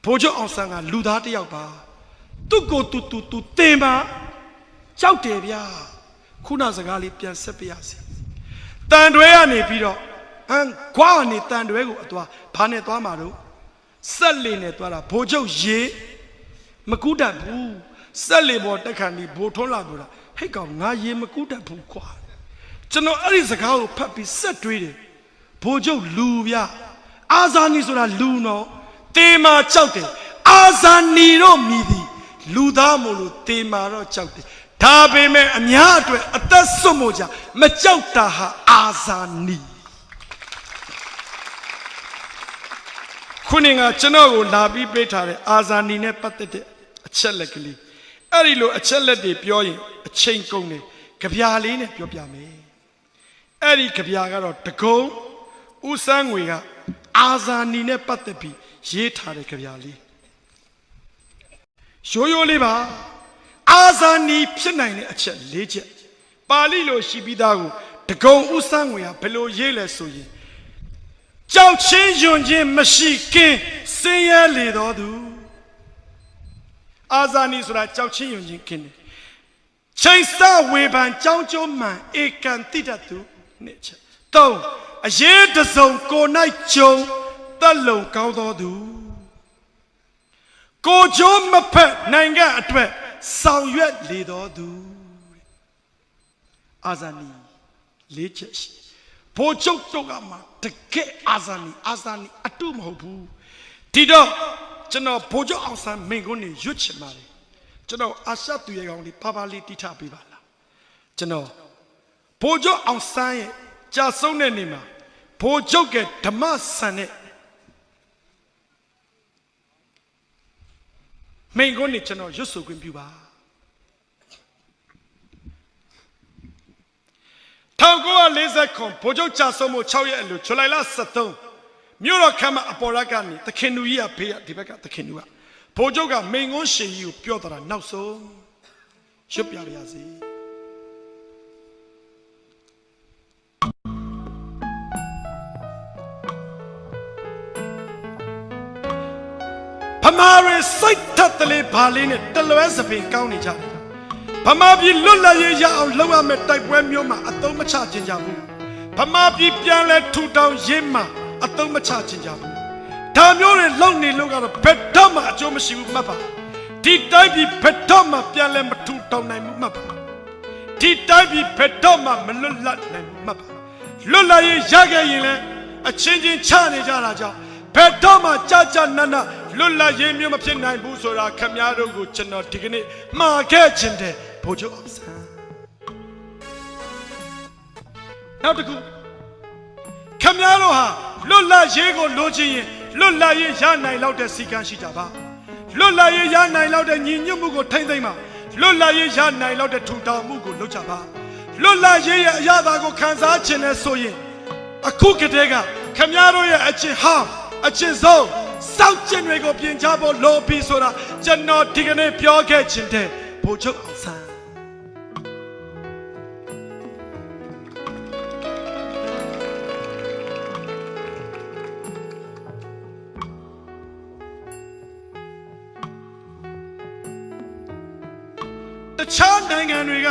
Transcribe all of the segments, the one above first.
보조အောင်ဆန်းက လူသားတစ်ယောက်ပါသူ့ကိုသူတင်ပါကြောက်တယ်ဗျာခုနစကားလေးပြန်ဆက်ပြရစီတန်တွဲကနေပြီးတော့ကွာကနေတန်တွဲကိုအသွားဘာနဲ့သွားမှာတော့ဆက်လေနဲ့သွားတာဘိုးချုပ်ရေမကူးတတ်ဘူးဆက်လေပေါ်တက်ခါနီဘိုးထွန်းလာပြောတာဟဲ့ကောင်ငါရေမကူးတတ်ဘူးကွာကျွန်တော်အဲ့ဒီစကားကိုဖတ်ပြီးဆက်တွေးတယ်ဘိုးချုပ်လူဗျာအာဇာနည်ဆိုတာလူနော်တေမာကြောက်တယ်အာဇာနည်တော့မြည်သည်လူသားမို့လို့တေမာတော့ကြောက်တယ်ဒါပေမဲ့အများအတွက်အသက်ဆွတ်မို့ကြမကြောက်တာဟာအာဇာနည်ခုနကကျွန်တော်ကိုလာပြီးပေးထားတဲ့အာဇာနည်နဲ့ပတ်သက်တဲ့အချက်လက်ကလေးအဲ့ဒီလိုအချက်လက်တွေပြောရင်အချိန်ကုန်တယ်ကြပြာလေးနဲ့ပြောပြမယ်အဲ့ဒီကြပြာကတော့တကုံဦးစန်းငွေကအာဇာနည်နဲ့ပတ်သက်ပြီးရေးထားတဲ့ကြပြာလေးရိုးလေးပါအာဇာနည်ဖြစ်နိုင်တဲ့အချက်၄ချက်ပါဠိလိုရှိပြီးသားကိုတကုံဦးစန်းငွေကဘယ်လိုရေးလဲဆိုရင်ကြောက်ချင်းယွန်ချင်းမရှိကင်းစင်ရဲလေတော်သူအာဇာနည်ဆိုတာကြောက်ချင်းယွန်ချင်းကင်းတယ်ချိန်ဆဝေဖန်ကြောင်းကျိုးမှန်ဧကန်တိတတ်သူနှစ်ချက်၃အရေးတစုံကိုနိုင်ကြုံတက်လုံကောင်းတော်သူကိုကျိုးမဖက်နိုင်ငံအတွက်ဆောင်ရွက်လေတော်သူအာဇာနည်၄ချက်ရှိဘိုးချုပ်တို့ကမှတကယ်အာဇာနည်အတုမဟုတ်ဘူးဒီတော့ကျွန်တော်ဘိုးချုပ်အောင်ဆန်းမိန်ကွန်းနေရွတ်ချင်ပါတယ်ကျွန်တော်အာရှသူရဲကောင်းလေးဖာဖာလေးတိထပေးပါလားကျွန်တော်ဘိုးချုပ်အောင်ဆန်းရဲ့ကြာဆုံးတဲ့နေ့မှာဘိုးချုပ်ကဓမ္မဆန်နဲ့မိန်ကွန်းနေကျွန်တော်ရွတ်ဆိုခွင့်ပြုပါ1940ခုဗိုလ်ချုပ်ကြာဆုံးမှု6ရက်အလိုဇူလိုင်လ23မြို့တော်ခမ်းမအပေါ်ရကနေသခင်လူကြီးကဘေးကဒီဘက်ကသခင်လူကဗိုလ်ချုပ်ကမိန်ကွန်းရှင်ကြီးကိုပြောတာနောက်ဆုံးရွတ်ပြပါရစေဗမာတွေစိတ်ထက်တလေဘာလေးနဲ့တလွဲစပင်ကောင်းနေကြတယ်ဗမာပြည်လွတ်လပ်ရေးရအောင်လုပ်ရမယ့်တိုက်ပွဲမျိုးမှာအသုံးမချခြင်းကြဘူးဗမာပြည်ပြန်လဲထူထောင်ရေးမှာအသုံးမချခြင်းကြဘူးဒါမျိုးတွေလုံနေလို့ကတော့ဘယ်တော့မှအကျိုးမရှိဘူးမှတ်ပါဒီတိုင်းပြည်ဘယ်တော့မှပြန်လဲမထူထောင်နိုင်ဘူးမှတ်ပါဒီတိုင်းပြည်ဘယ်တော့မှမလွတ်လပ်နိုင်ဘူးမှတ်ပါလွတ်လပ်ရေးရခဲ့ရင်လဲအချင်းချင်းချနေကြတာကြောင့်ဘယ်တော့မှကြနတ်လွတ်လပ်ရေးမျိုးမဖြစ်နိုင်ဘူးဆိုတာခင်ဗျားတို့ကိုကျွန်တော်ဒီကနေ့မှာခဲ့ခြင်းတဲ့ဘိုးချုပ်အောင်ဆန်းနောက်တစ်ခုခင်ဗျားတို့ဟာလွတ်လပ်ရေးကိုလိုချင်ရင်လွတ်လပ်ရေးရနိုင်လောက်တဲ့စီကံရှိကြပါလွတ်လပ်ရေးရနိုင်လောက်တဲ့ညီညွတ်မှုကိုထိမ့်သိမ့်ပါလွတ်လပ်ရေးရနိုင်လောက်တဲ့ထူထောင်မှုကိုလုပ်ကြပါလွတ်လပ်ရေးရဲ့အရာသာကိုခံစားခြင်းနဲ့ဆိုရင်အခုကတည်းကခင်ဗျားတို့ရဲ့အချင်းဟာအချင်းဆုံးစောက်ကျင်တွေကိုပြင်ချဖို့လိုပြီးဆိုတာကျွန်တော်ဒီကနေ့ပြောခဲ့ခြင်းတဲ့ဘိုလ်ချုပ်အောင်ဆန်းတခြားနိုင်ငံတွေက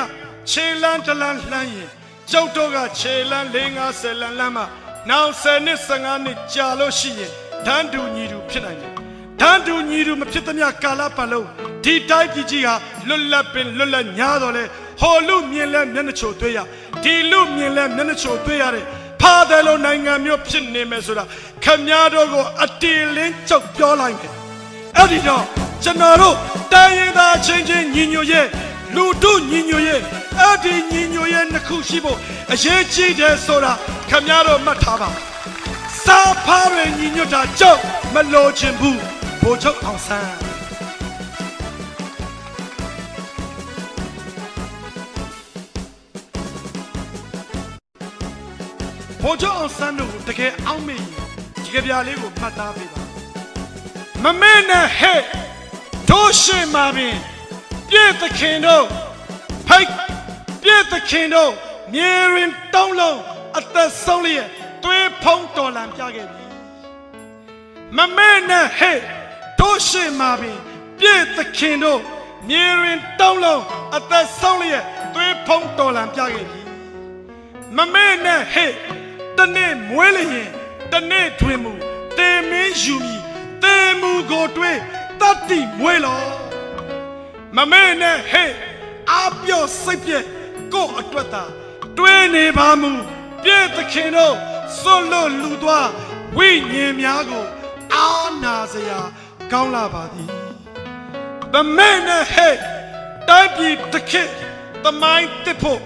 ခြေလန်းတလန်းလှမ်းရင်ကျုပ်တို့ကခြေလန်း50လန်းလမ်းမှာနောက်10နှစ်15နှစ်ကြာလို့ရှိရင်တန်းတူညီတူဖြစ်နိုင်တယ်တန်းတူညီတူမဖြစ်သမျှကာလပတ်လုံးဒီတိုင်းပြည်ကြီးဟာလွတ်လပ်ပင်လွတ်လပ်ညာတော့လေဟောလူမြင်လဲမျက်နှာချိုသွေးရဒီလူမြင်လဲမျက်နှာချိုသွေးရတယ်ဖားတယ်လို့နိုင်ငံမျိုးဖြစ်နေမယ်ဆိုတာခမည်းတော်ကိုအတီလင်းကြောက်ပြောလိုက်တယ်အဲ့ဒီတော့ကျွန်တော်တို့တိုင်းရင်းသားချင်းချင်းညီညွတ်ရဲ့လူတို့ညီညွတ်ရဲ့အဲ့ဒီညီညွတ်ရဲ့နှစ်ခုရှိဖို့အရေးကြီးတယ်ဆိုတာခမည်းတော်မှတ်ထားပါစာဖားရညီညွတ်တာကြောက်မလိုချင်ဘူးဘိုလ်ချုပ်အောင်ဆန်းဘိုလ်ချုပ်အောင်ဆန်းတို့တကယ်အောက်မေ့ရင်ဒီကြပြလေးကိုမှတ်သားပေးပါမမေ့နဲ့ဟဲ့တို့ရှိမှာပင်ပြည့်သခင်တို့ဖိတ်ပြည့်သခင်တို့မြေရင်တောင်းလုံးအသက်ဆုံးလျက်သွေးဖုံးတော်လံပြခဲ့ပြီမမေ့နဲ့ဟဲ့ တို့ရှိမှာပင်ပြည့်သခင်တို့မြေရင်တောင်းလုံးအသက်ဆုံးလျက်သွေးဖုံးတော်လံပြခဲ့ပြီမမဲနဲ့ဟဲ့တနေ့မွေးလျင်တနေ့တွင်မူတေမင်းယူမီတေမူကိုတွေးတတ်တိမွေးလောမမဲနဲ့ဟဲ့အပြော့စိတ်ပြက်ကို့အတွက်သာတွေးနေပါမူပြည့်သခင်တို့စွန့်လွတ်လူသွားဝိညာဉ်များကိုအာနာစရာကောင်းလာပါသည်ဗမဲနဲ့ဟဲ့တိုင်းပြည်တစ်ခေတ်သမိုင်းတစ်ဖို့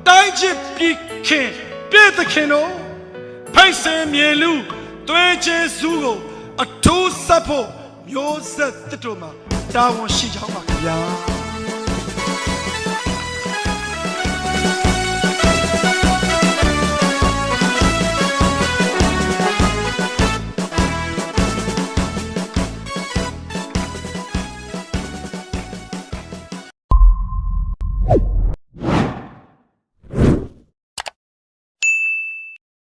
တိုင်းချစ်ပြည်ခင်ပြည့်သခင်တို့ဖိတ်စင်မြေလူသွေးချေစုကိုအထူးဆက်ဖို့မျိုးဆက်တစ်တို့မှာတာဝန်ရှိကြောင်းပါခင်ဗျာyou